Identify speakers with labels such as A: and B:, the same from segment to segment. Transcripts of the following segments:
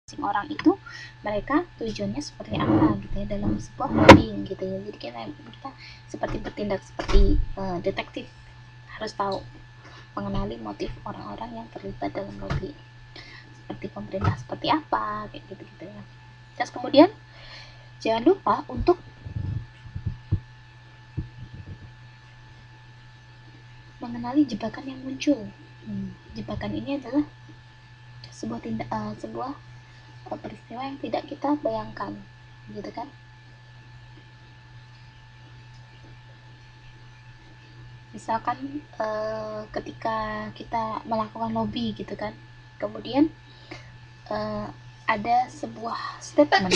A: orang itu mereka tujuannya seperti apa gitu ya dalam sebuah lobbying gitu ya. Jadi kita seperti bertindak seperti detektif, harus tahu mengenali motif orang-orang yang terlibat dalam lobby, seperti pemerintah seperti apa kayak gitu ya. Terus kemudian jangan lupa untuk mengenali jebakan yang muncul. Jebakan ini adalah sebuah peristiwa yang tidak kita bayangkan gitu kan. Misalkan ketika kita melakukan lobby gitu kan, kemudian ada sebuah statement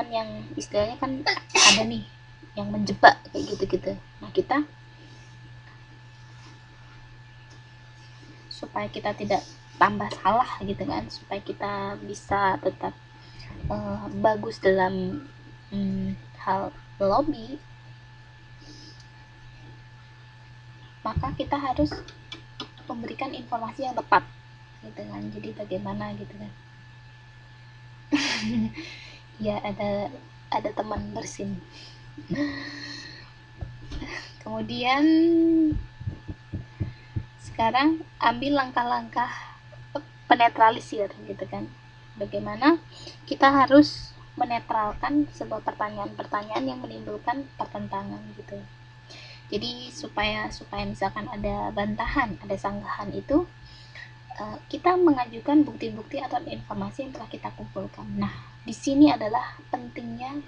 A: yang istilahnya kan ada nih yang menjebak kayak gitu. Nah, kita supaya kita tidak tambah salah gitu kan, supaya kita bisa tetap bagus dalam hal lobby, maka kita harus memberikan informasi yang tepat gitu kan. Jadi bagaimana gitu kan. Ya, ada teman bersin. Kemudian sekarang ambil langkah-langkah penetralisir gitu kan. Bagaimana kita harus menetralkan sebuah pertanyaan-pertanyaan yang menimbulkan pertentangan gitu. Jadi supaya misalkan ada bantahan, ada sanggahan, itu kita mengajukan bukti-bukti atau informasi yang telah kita kumpulkan. Nah, di sini adalah pentingnya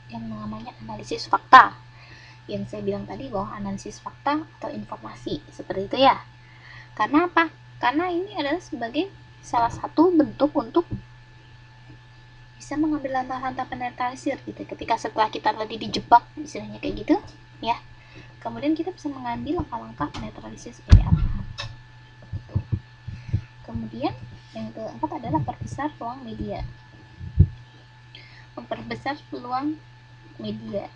A: yang namanya analisis fakta. Yang saya bilang tadi bahwa analisis fakta atau informasi seperti itu ya. Karena apa? Karena ini adalah sebagai salah satu bentuk untuk bisa mengambil langkah-langkah penetralisir gitu. Ketika setelah kita tadi dijebak, istilahnya kayak gitu, ya. Kemudian kita bisa mengambil langkah-langkah penetralisir seperti apa. Kemudian yang keempat adalah perbesar peluang media. Memperbesar peluang media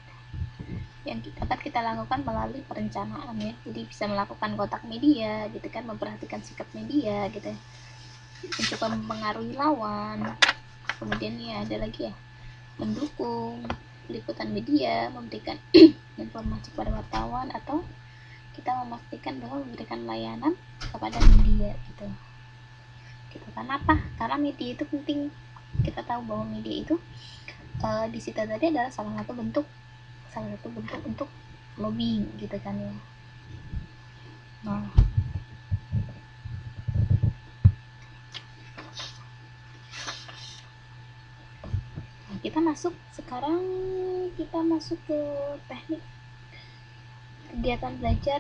A: yang dapat kita lakukan melalui perencanaan ya. Jadi bisa melakukan kontak media gitu kan, memperhatikan sikap media gitu ya, mencoba mempengaruhi lawan. Kemudian ya ada lagi ya, mendukung liputan media, memberikan informasi kepada wartawan, atau kita memastikan bahwa memberikan layanan kepada media gitu. Karena apa? Karena media itu penting. Kita tahu bahwa media itu di situ tadi adalah salah satu bentuk untuk lobbying gitu kan ya. Nah, kita masuk ke teknik kegiatan belajar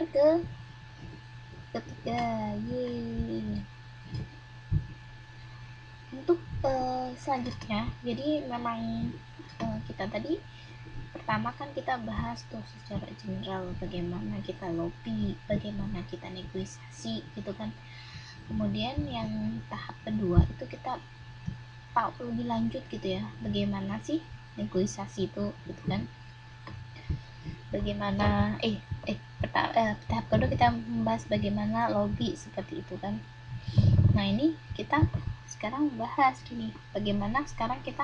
A: ketiga. Untuk selanjutnya, jadi memang kita tadi pertama kan kita bahas tuh secara general bagaimana kita lobby, bagaimana kita negosiasi gitu kan. Kemudian yang tahap kedua itu kita tahu lebih lanjut gitu ya, bagaimana sih negosiasi itu gitu kan. Bagaimana tahap kedua kita membahas bagaimana lobby seperti itu kan. Nah, ini kita sekarang bahas gini, bagaimana sekarang kita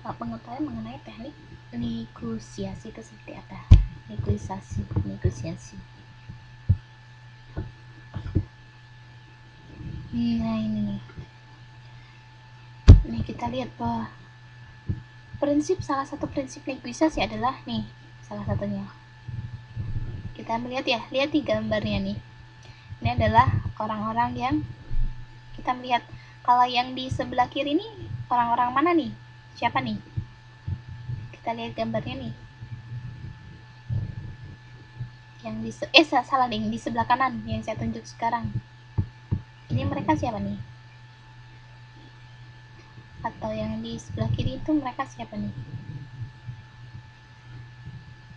A: mengetahui mengenai teknik negosiasi itu seperti apa. Negosiasi. Nah, ini nih kita lihat bahwa salah satu prinsip negosiasi adalah nih, salah satunya kita melihat ya, lihat di gambarnya nih. Ini adalah orang-orang yang kita melihat. Kalau yang di sebelah kiri ini orang-orang mana nih? Siapa nih? Kita lihat gambarnya nih. Yang salah deh, di sebelah kanan yang saya tunjuk sekarang. Ini mereka siapa nih? Atau yang di sebelah kiri itu mereka siapa nih?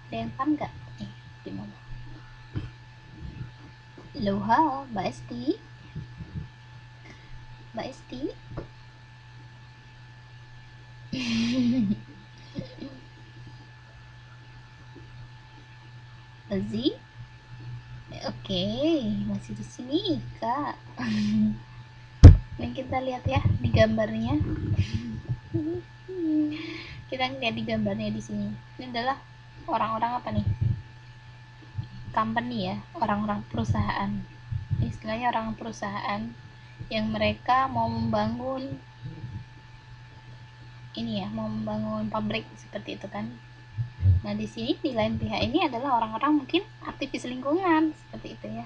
A: Ada yang paham nggak? Nih, gimana? Loha, Mbak Esti. Ozi. Oke, masih di sini, Kak. Ini kita lihat ya di gambarnya. Kita lihat di gambarnya di sini. Ini adalah orang-orang apa nih? Company ya, orang-orang perusahaan. Istilahnya orang perusahaan yang mereka mau membangun ini ya, mau membangun pabrik seperti itu kan. Nah, di sini di lain pihak ini adalah orang-orang mungkin aktivis lingkungan seperti itu ya.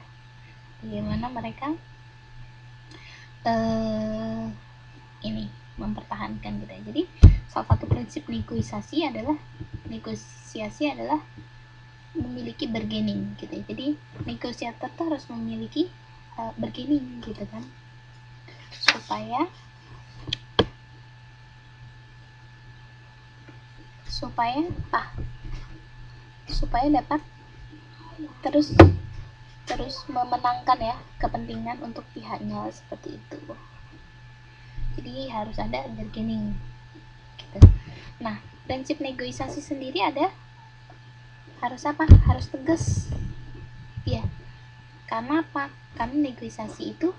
A: Bagaimana mereka ini mempertahankan gitu ya. Jadi salah satu prinsip negosiasi adalah memiliki bargaining gitu ya. Jadi negosiator tuh harus memiliki bargaining gitu kan, supaya dapat terus memenangkan ya kepentingan untuk pihaknya seperti itu. Jadi harus ada bargaining gitu. Nah, prinsip negosiasi sendiri harus apa? Harus tegas ya. Karena apa? Karena negosiasi itu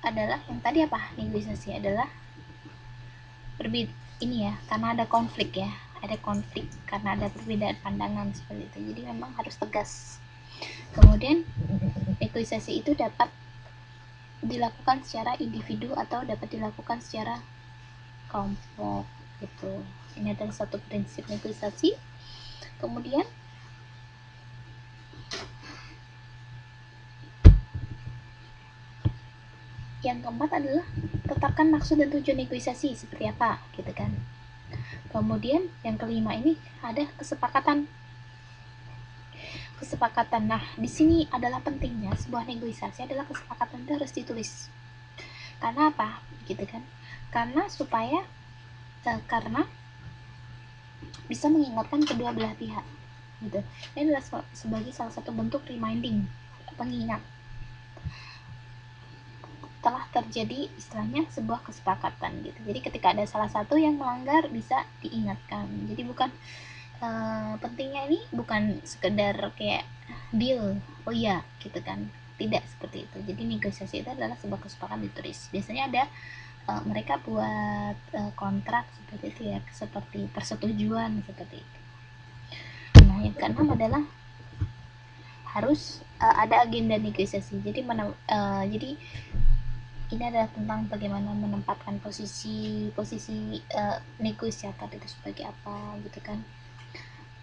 A: adalah yang tadi apa? Negosiasi adalah ini ya, karena ada konflik ya, karena ada perbedaan pandangan seperti itu. Jadi memang harus tegas. Kemudian negosiasi itu dapat dilakukan secara individu atau dapat dilakukan secara kelompok gitu. Ini adalah satu prinsip negosiasi. Kemudian yang keempat adalah tetapkan maksud dan tujuan negosiasi seperti apa gitu kan. Kemudian yang kelima ini ada kesepakatan. Nah, di sini adalah pentingnya sebuah negosiasi adalah kesepakatan itu harus ditulis. Karena apa? Gitu kan? Karena bisa mengingatkan kedua belah pihak. Gitu. Ini adalah sebagai salah satu bentuk reminding, pengingat. Telah terjadi istilahnya sebuah kesepakatan gitu. Jadi ketika ada salah satu yang melanggar bisa diingatkan. Jadi bukan pentingnya ini bukan sekedar kayak deal, oh iya gitu kan, tidak seperti itu. Jadi negosiasi itu adalah sebuah kesepakatan ditulis. Biasanya ada mereka buat kontrak seperti itu ya, seperti persetujuan seperti itu. Nah, yang keenam adalah harus ada agenda negosiasi. Jadi ini adalah tentang bagaimana menempatkan posisi negosiator itu sebagai apa gitu kan.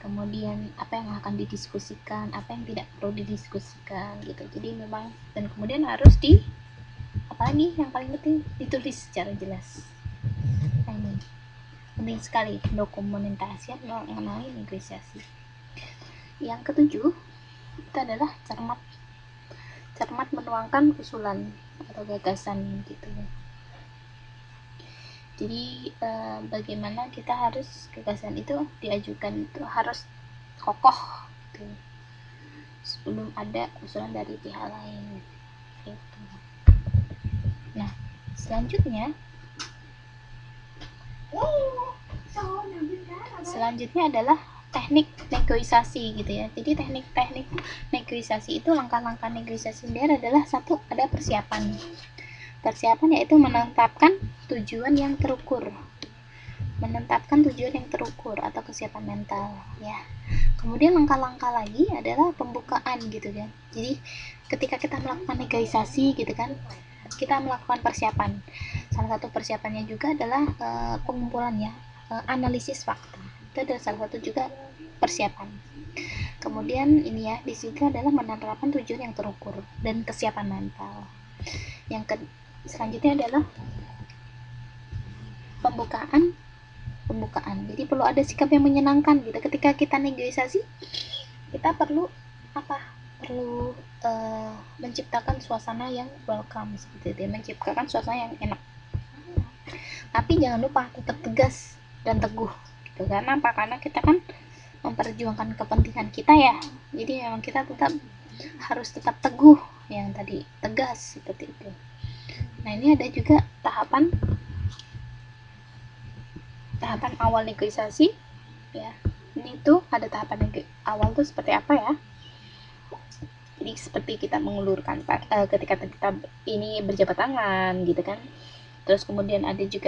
A: Kemudian apa yang akan didiskusikan, apa yang tidak perlu didiskusikan gitu. Jadi memang, dan kemudian harus apalagi yang paling penting ditulis secara jelas. Nah, ini penting sekali dokumentasi mengenai negosiasi. Yang ketujuh itu adalah cermat menuangkan usulan atau gagasan gitu. Jadi bagaimana kita harus gagasan itu diajukan itu harus kokoh gitu, sebelum ada usulan dari pihak lain gitu. Nah, selanjutnya adalah teknik negosiasi gitu ya. Jadi teknik negosiasi itu, langkah-langkah negosiasi sendiri adalah satu, ada persiapan yaitu menetapkan tujuan yang terukur atau kesiapan mental ya. Kemudian langkah-langkah lagi adalah pembukaan gitu kan. Jadi ketika kita melakukan negosiasi gitu kan, kita melakukan persiapan. Salah satu persiapannya juga adalah pengumpulan ya, analisis fakta. Itu adalah salah satu juga persiapan. Kemudian ini ya, di situ adalah menerapkan tujuan yang terukur dan kesiapan mental. Selanjutnya adalah pembukaan. Jadi perlu ada sikap yang menyenangkan gitu. Ketika kita negosiasi, kita perlu menciptakan suasana yang welcome seperti itu, menciptakan suasana yang enak. Tapi jangan lupa tetap tegas dan teguh gitu. Karena apa? Karena kita kan memperjuangkan kepentingan kita ya. Jadi memang kita harus tetap teguh, yang tadi tegas seperti itu. Nah, ini ada juga tahapan awal negosiasi ya. Ini tuh ada tahapan awal tuh seperti apa ya. Jadi seperti kita mengulurkan ketika kita ini berjabat tangan gitu kan. Terus kemudian ada juga